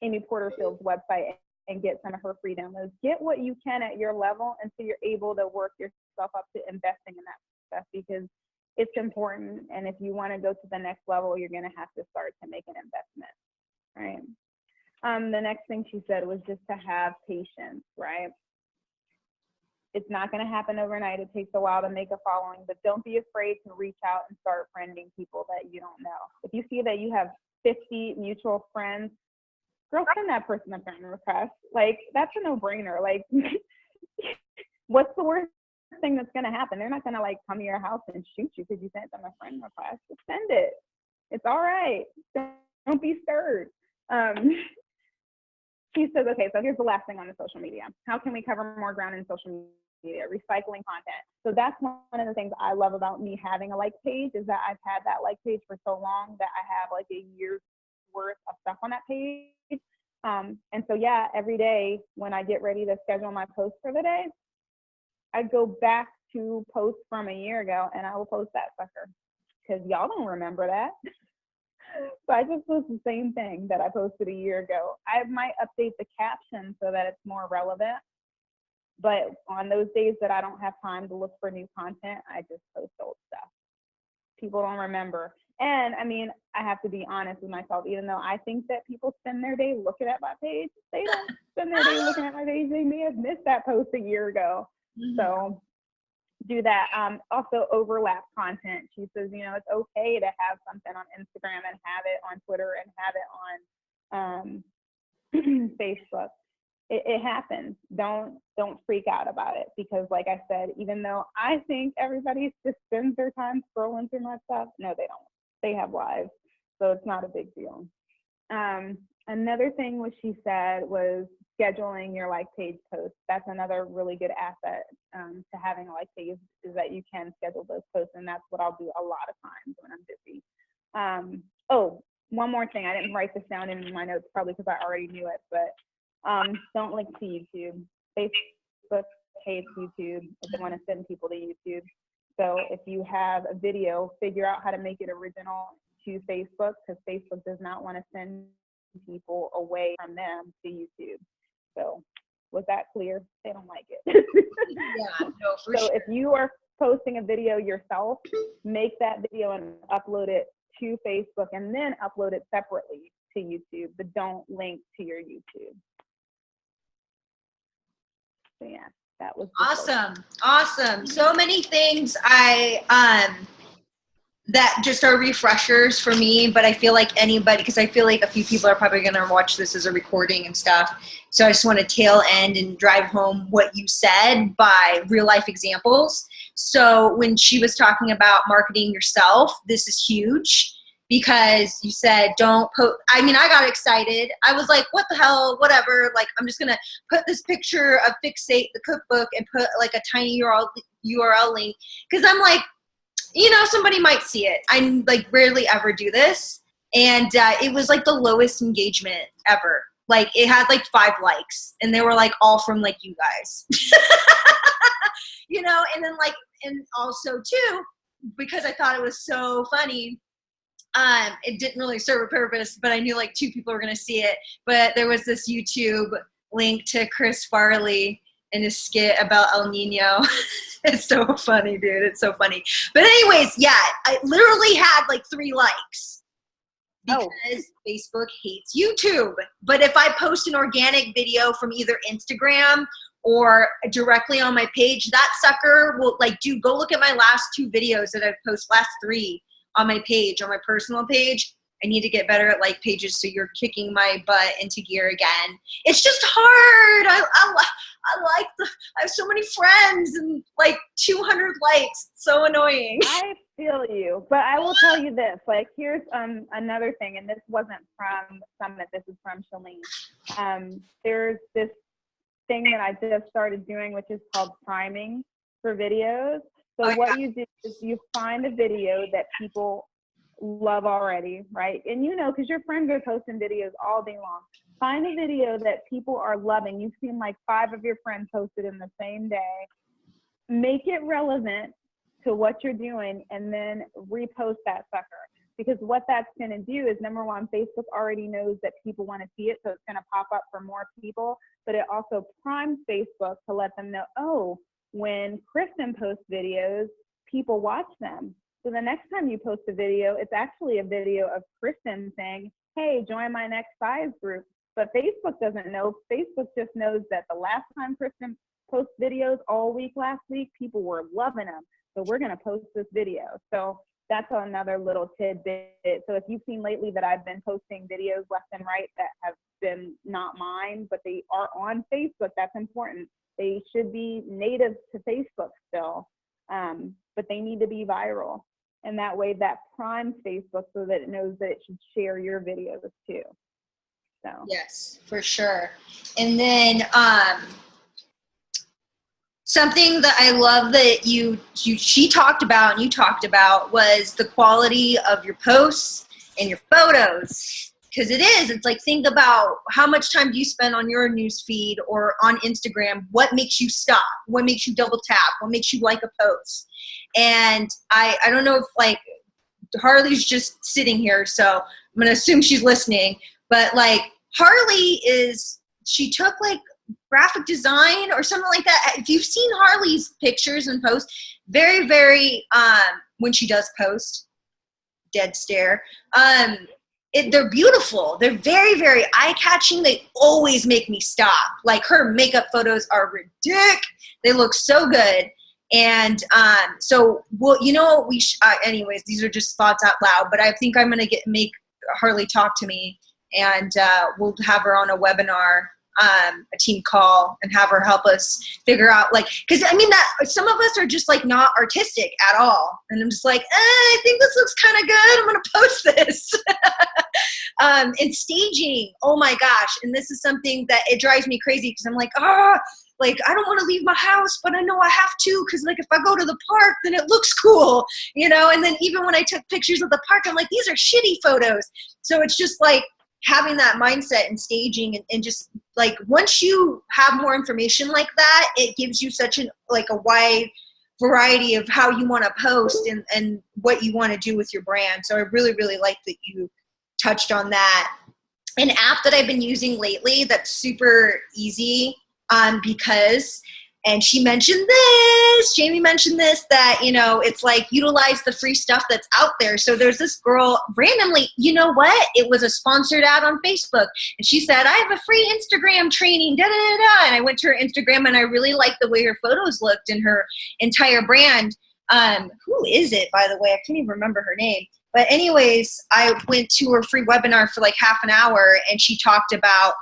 Amy Porterfield's website and get some of her free downloads. Get what you can at your level, and so you're able to work yourself up to investing in that stuff, because it's important. And if you want to go to the next level, you're going to have to start to make an investment, right? The next thing she said was just to have patience, right? It's not going to happen overnight. It takes a while to make a following, but don't be afraid to reach out and start friending people that you don't know. If you see that you have 50 mutual friends, girl, send that person a friend request. Like, that's a no-brainer. Like, what's the worst thing that's going to happen? They're not going to like come to your house and shoot you because you sent them a friend request. Just send it. It's all right. Don't be scared. She says, okay, so here's the last thing on the social media. How can we cover more ground in social media? Recycling content. So that's one of the things I love about me having a like page, is that I've had that like page for so long that I have like a year's worth of stuff on that page. And so yeah, every day when I get ready to schedule my post for the day, I go back to posts from a year ago and I will post that sucker, because y'all don't remember that. So I just post the same thing that I posted a year ago. I might update the caption so that it's more relevant, but on those days that I don't have time to look for new content, I just post old stuff. People don't remember. And I mean, I have to be honest with myself, even though I think that people spend their day looking at my page, they don't spend their day looking at my page. They may have missed that post a year ago. So do that. Also overlap content. She says, it's okay to have something on Instagram and have it on Twitter and have it on Facebook. it happens. Don't freak out about it, because like I said, even though I think everybody just spends their time scrolling through my stuff, no, they don't. They have lives, so it's not a big deal. Another thing which she said was scheduling your like page posts. That's another really good asset to having a like page, is that you can schedule those posts, and that's what I'll do a lot of times when I'm busy. Oh, one more thing. I didn't write this down in my notes, probably because I already knew it, but don't link to YouTube. Facebook hates YouTube if they want to send people to YouTube. So if you have a video, figure out how to make it original to Facebook, because Facebook does not want to send people away from them to YouTube. So was that clear? They don't like it. Yeah, no, for so sure. if you are posting a video yourself, make that video and upload it to Facebook, and then upload it separately to YouTube, but don't link to your YouTube. So yeah, that was awesome. So many things that just are refreshers for me, but I feel like anybody, because I feel like a few people are probably going to watch this as a recording and stuff. So I just want to tail end and drive home what you said by real life examples. So when she was talking about marketing yourself, this is huge, because you said don't post. I mean, I got excited. I was like, what the hell, whatever. Like, I'm just going to put this picture of Fixate, the cookbook, and put like a tiny URL link, because I'm like, you know, somebody might see it. I like rarely ever do this. And it was like the lowest engagement ever. Like it had like 5 likes, and they were like all from like you guys, you know? And then like, and also too, because I thought it was so funny, it didn't really serve a purpose, but I knew like 2 people were going to see it. But there was this YouTube link to Chris Farley and his skit about El Nino. It's so funny, dude. It's so funny. But anyways, yeah, I literally had like 3 likes because Facebook hates YouTube. But if I post an organic video from either Instagram or directly on my page, that sucker will like go look at my last 2 videos that I've posted, last 3 on my page, on my personal page. I need to get better at like pages, so you're kicking my butt into gear again. It's just hard. I have so many friends and like 200 likes. It's so annoying. I feel you, but I will tell you this. Like, here's another thing, and this wasn't from Summit. This is from Shalene. There's this thing that I just started doing, which is called priming for videos. So what you do is you find a video that people love already, right? And you know, because your friends are posting videos all day long. Find a video that people are loving. You've seen like 5 of your friends posted in the same day. Make it relevant to what you're doing, and then repost that sucker. Because what that's going to do is, number one, Facebook already knows that people want to see it, so it's going to pop up for more people. But it also primes Facebook to let them know, oh, when Kristen posts videos, people watch them. So the next time you post a video, it's actually a video of Kristen saying, hey, join my next size group. But Facebook doesn't know. Facebook just knows that the last time Kristen posted videos all week last week, people were loving them. So we're going to post this video. So that's another little tidbit. So if you've seen lately that I've been posting videos left and right that have been not mine, but they are on Facebook, that's important. They should be native to Facebook still, but they need to be viral. And that way that primes Facebook so that it knows that it should share your videos too. So. Yes, for sure. And then something that I love that she talked about and you talked about was the quality of your posts and your photos. Because it's like, think about how much time do you spend on your news feed or on Instagram? What makes you stop? What makes you double tap? What makes you like a post? And I don't know if like Harley's just sitting here, so I'm going to assume she's listening. But like Harley she took like graphic design or something like that. If you've seen Harley's pictures and posts, very, very, when she does post, dead stare, they're beautiful. They're very, very eye-catching. They always make me stop. Like her makeup photos are ridiculous. They look so good. And so, well, you know what anyways, these are just thoughts out loud, but I think I'm going to make Harley talk to me, and we'll have her on a webinar a team call and have her help us figure out, like, because I mean that some of us are just like not artistic at all, and I'm just like, I think this looks kind of good, I'm gonna post this. And staging, oh my gosh, and this is something that it drives me crazy because I'm like, like, I don't want to leave my house, but I know I have to, because like if I go to the park, then it looks cool, you know. And then even when I took pictures of the park, I'm like, these are shitty photos. So it's just like having that mindset and staging, and just like once you have more information like that, it gives you such a wide variety of how you want to post and what you want to do with your brand. So I really, really like that you touched on that. An app that I've been using lately that's super easy, because, and she mentioned this, Jamie mentioned this, that, you know, it's like utilize the free stuff that's out there. So there's this girl randomly, you know what? It was a sponsored ad on Facebook. And she said, I have a free Instagram training, da da da da. And I went to her Instagram and I really liked the way her photos looked and her entire brand. Who is it, by the way? I can't even remember her name. But anyways, I went to her free webinar for like half an hour, and she talked about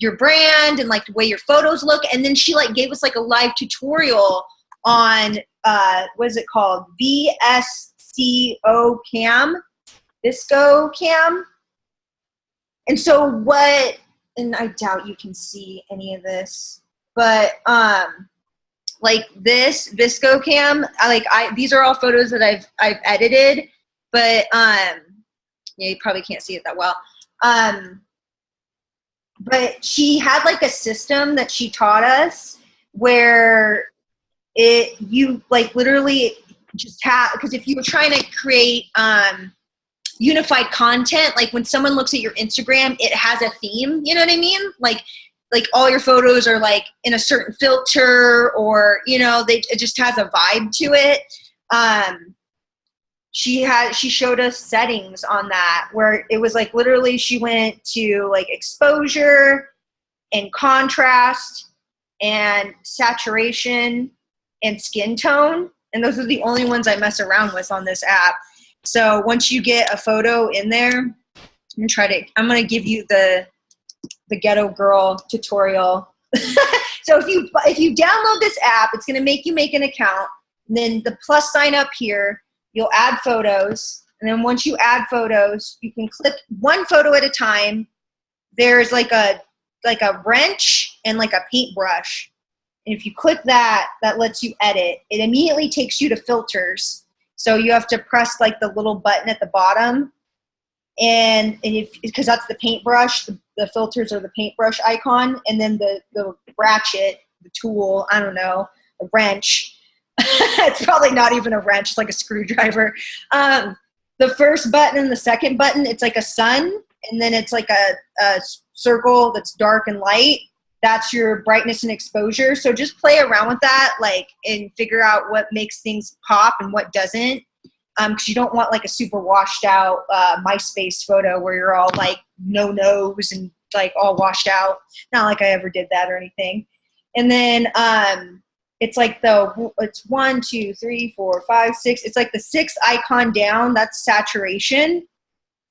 your brand and like the way your photos look. And then she like gave us like a live tutorial on what is it called? VSCO cam, Visco cam. And so what, and I doubt you can see any of this, but like this Visco cam, these are all photos that I've edited, but yeah, you probably can't see it that well. But she had like a system that she taught us where you like literally just have, because if you were trying to create unified content, like when someone looks at your Instagram, it has a theme, you know what I mean? Like all your photos are like in a certain filter, or, you know, it just has a vibe to it. She showed us settings on that where it was like literally she went to like exposure and contrast and saturation and skin tone. And those are the only ones I mess around with on this app. So once you get a photo in there, I'm going to give you the ghetto girl tutorial. So if you download this app, it's going to make you make an account. And then the plus sign up here, you'll add photos. And then once you add photos, you can click one photo at a time. There's like a wrench and like a paintbrush. And if you click that lets you edit. It immediately takes you to filters. So you have to press like the little button at the bottom. And because that's the paintbrush, the filters are the paintbrush icon, and then the ratchet, the tool, I don't know, the wrench. It's probably not even a wrench, it's like a screwdriver. The first button and the second button, it's like a sun, and then it's like a circle that's dark and light. That's your brightness and exposure. So just play around with that, like, and figure out what makes things pop and what doesn't. Because you don't want like a super washed out MySpace photo where you're all like no nose and like all washed out. Not like I ever did that or anything. And then it's like it's 1, 2, 3, 4, 5, 6. It's like the 6th icon down. That's saturation.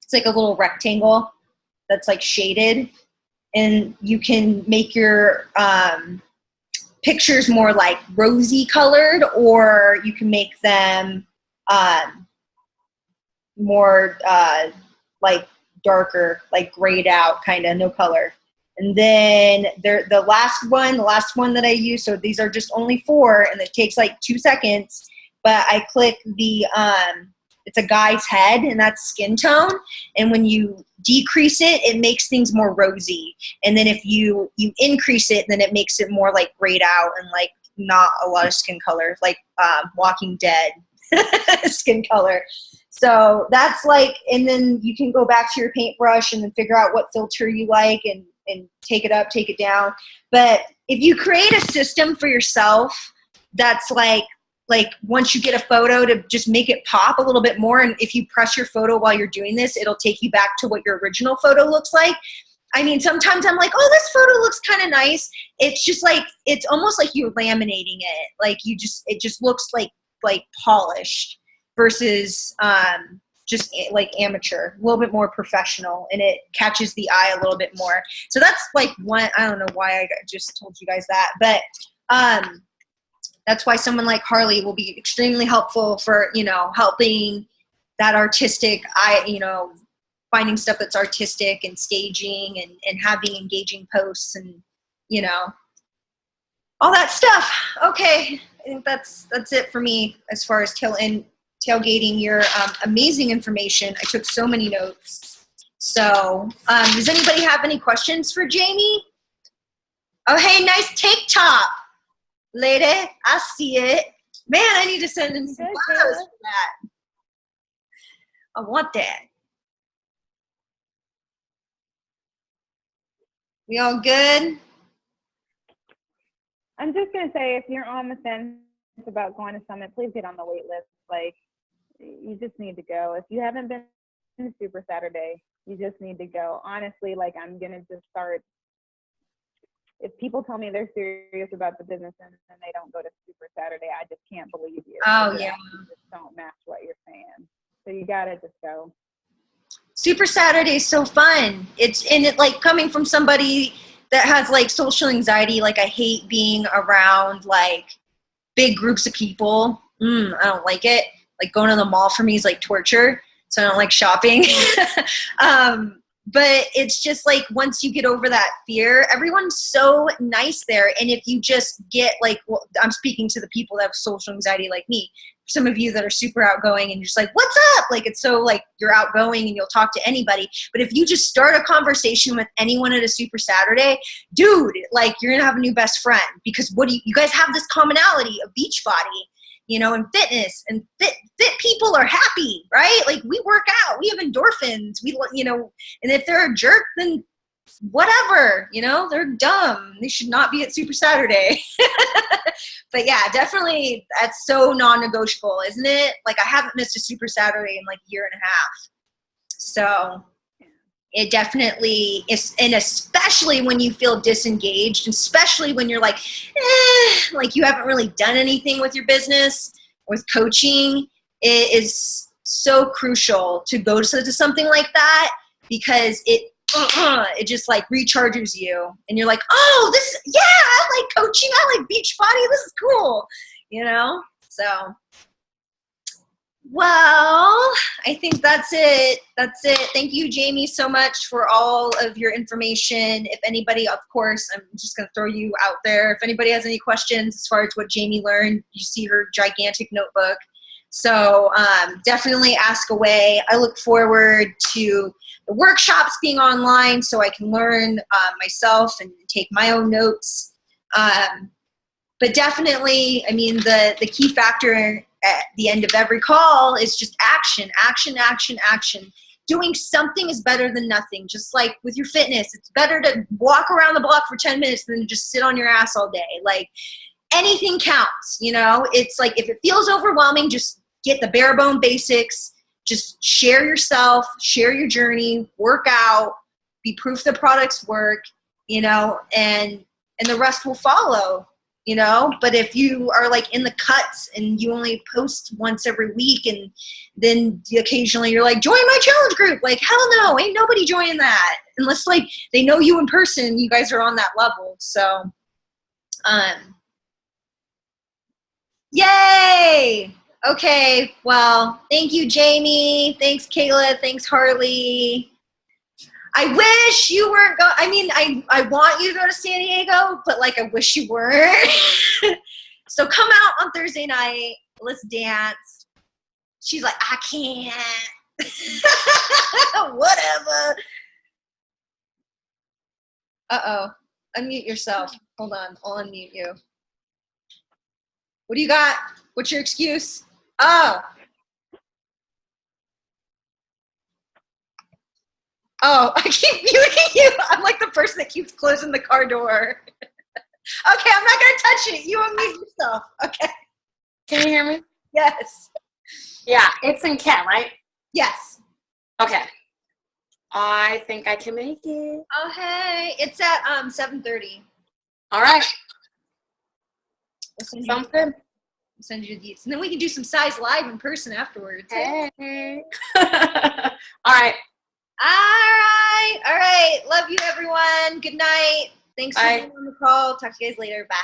It's like a little rectangle that's like shaded, and you can make your pictures more like rosy colored, or you can make them more like darker, like grayed out, kind of no color. And then the last one that I use, so these are just only 4, and it takes like 2 seconds, but I click it's a guy's head, and that's skin tone. And when you decrease it, it makes things more rosy. And then if you increase it, then it makes it more like grayed out and like not a lot of skin color, like Walking Dead skin color. So that's like, and then you can go back to your paintbrush and then figure out what filter you like and take it up, take it down. But if you create a system for yourself that's like once you get a photo, to just make it pop a little bit more, and if you press your photo while you're doing this, it'll take you back to what your original photo looks like. I mean, sometimes I'm like, oh, this photo looks kind of nice. It's just like, it's almost like you're laminating it. Like it just looks like polished versus just like amateur, a little bit more professional, and it catches the eye a little bit more. So that's like one, I don't know why I just told you guys that, but that's why someone like Harley will be extremely helpful for, you know, helping that artistic, finding stuff that's artistic and staging and having engaging posts and, you know, all that stuff. Okay, I think that's it for me as far as tailgating your amazing information. I took so many notes. So does anybody have any questions for Jami? Oh, hey, nice tank top, lady. I see it. Man, I need to send in some photos for that. I want that. We all good? I'm just going to say, if you're on the fence about going to Summit, please get on the wait list. Like, you just need to go. If you haven't been to Super Saturday, you just need to go. Honestly, like, I'm going to just start. If people tell me they're serious about the business and they don't go to Super Saturday, I just can't believe you. Oh, yeah. You just don't match what you're saying. So you got to just go. Super Saturday is so fun. It like coming from somebody that has like social anxiety, like I hate being around like big groups of people. I don't like it. Like going to the mall for me is like torture. So I don't like shopping. But it's just like once you get over that fear, everyone's so nice there. And if you just get like, well, I'm speaking to the people that have social anxiety like me. Some of you that are super outgoing and you're just like, what's up? Like, it's so like you're outgoing and you'll talk to anybody. But if you just start a conversation with anyone at a Super Saturday, dude, like you're going to have a new best friend because you guys have this commonality of Beachbody, you know, and fitness, and fit people are happy, right? Like we work out, we have endorphins, you know, and if they're a jerk, then whatever, you know, they're dumb. They should not be at Super Saturday. But yeah, definitely that's so non-negotiable, isn't it? Like I haven't missed a Super Saturday in like a year and a half. So it definitely is, and especially when you feel disengaged, especially when you're like you haven't really done anything with your business, with coaching, it is so crucial to go to something like that because it just like recharges you and you're like, oh, I like coaching, I like Beachbody, this is cool, you know? So well, I think that's it. Thank you, Jami, so much for all of your information. If anybody, of course, I'm just going to throw you out there. If anybody has any questions as far as what Jami learned, you see her gigantic notebook. So definitely ask away. I look forward to the workshops being online so I can learn myself and take my own notes. But definitely, I mean, the key factor at the end of every call is just action, action, action, action. Doing something is better than nothing. Just like with your fitness, it's better to walk around the block for 10 minutes than to just sit on your ass all day. Like anything counts, you know? It's like if it feels overwhelming, just get the bare bone basics. Just share yourself, share your journey, work out, be proof the products work, you know, and the rest will follow. You know, but if you are like in the cuts and you only post once every week and then occasionally you're like, join my challenge group. Like, hell no, ain't nobody joining that. Unless like they know you in person, you guys are on that level. So, yay. Okay. Well, thank you, Jami. Thanks, Kayla. Thanks, Harley. I wish you weren't going. I mean, I want you to go to San Diego, but like, I wish you weren't. So come out on Thursday night. Let's dance. She's like, I can't. Whatever. Uh-oh. Unmute yourself. Hold on. I'll unmute you. What do you got? What's your excuse? Oh, I keep muting you. I'm like the person that keeps closing the car door. Okay, I'm not going to touch it. You unmute yourself. Okay. Can you hear me? Yes. Yeah, it's in Kent, right? Yes. Okay. I think I can make it. Oh, hey. It's at 7:30. All right. Listen, Sounds good. I'll send you the deets. And then we can do some size live in person afterwards. Hey. All right. All right. Love you, everyone. Good night. Thanks for Bye. being on the call. Talk to you guys later. Bye.